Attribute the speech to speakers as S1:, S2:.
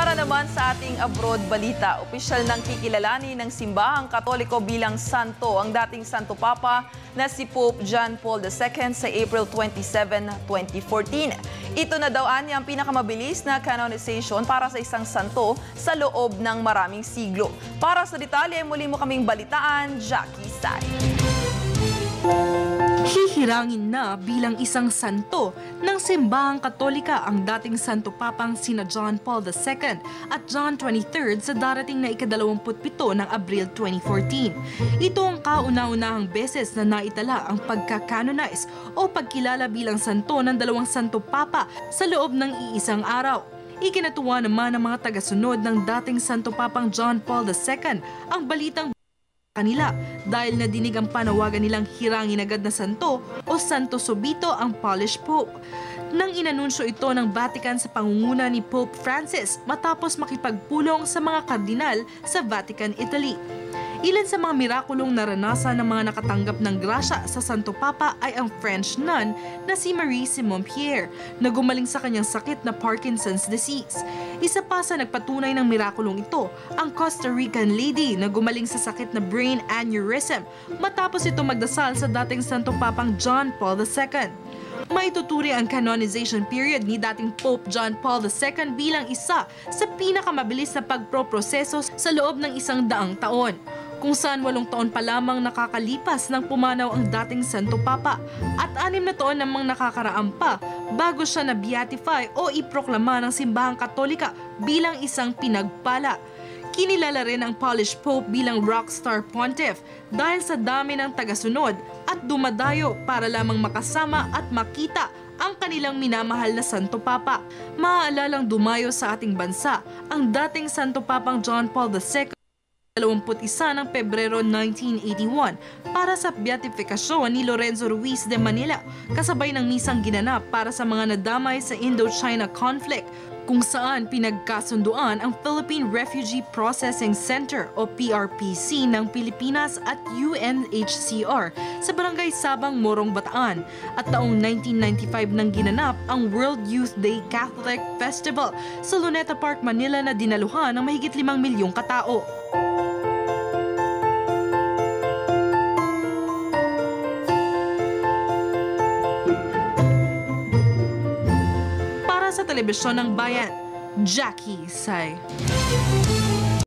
S1: Para naman sa ating abroad balita, opisyal nang kikilalanin ng Simbahang Katoliko bilang santo ang dating Santo Papa na si Pope John Paul II sa April 27, 2014. Ito na daw ang pinakamabilis na canonization para sa isang santo sa loob ng maraming siglo. Para sa detalye, muli mo kaming balitaan, Jackie Sai.
S2: Hihirangin na bilang isang santo ng Simbahang Katolika ang dating Santo Papang sina John Paul II at John 23 sa darating na ika-27 ng Abril 2014. Ito ang kauna-unahang beses na naitala ang pagka-canonize o pagkilala bilang santo ng dalawang Santo Papa sa loob ng iisang araw. Ikinatuwa naman ng mga tagasunod ng dating Santo Papang John Paul II ang balitang kanila dahil nadinig ang panawagan nilang hirangin agad na santo o Santo Subito ang Polish Pope. Nang inanunsyo ito ng Vatican sa pangunguna ni Pope Francis matapos makipagpulong sa mga kardinal sa Vatican, Italy. Ilan sa mga mirakulong naranasan ng mga nakatanggap ng grasya sa Santo Papa ay ang French nun na si Marie Simon Pierre na gumaling sa kanyang sakit na Parkinson's disease. Isa pa sa nagpatunay ng mirakulong ito, ang Costa Rican lady na gumaling sa sakit na brain aneurysm matapos ito magdasal sa dating Santo Papang John Paul II. Maituturi ang canonization period ni dating Pope John Paul II bilang isa sa pinakamabilis na pagproproseso sa loob ng 100 taon, kung saan 8 taon pa lamang nakakalipas nang pumanaw ang dating Santo Papa at 6 na taon namang nakakaraang pa bago siya na-beatify o iproklama ng Simbahang Katolika bilang isang pinagpala. Kinilala rin ang Polish Pope bilang rockstar pontiff dahil sa dami ng tagasunod at dumadayo para lamang makasama at makita ang kanilang minamahal na Santo Papa. Maaalalang dumayo sa ating bansa ang dating Santo Papang John Paul II 21 ng Pebrero 1981 para sa beatifikasyon ni Lorenzo Ruiz de Manila kasabay ng misang ginanap para sa mga nadamay sa Indochina conflict kung saan pinagkasunduan ang Philippine Refugee Processing Center o PRPC ng Pilipinas at UNHCR sa Barangay Sabang, Morong, Bataan at taong 1995 nang ginanap ang World Youth Day Catholic Festival sa Luneta Park, Manila na dinaluhan ng mahigit 5 milyong katao. Sa Telebisyon ng Bayan, Jackie Sai.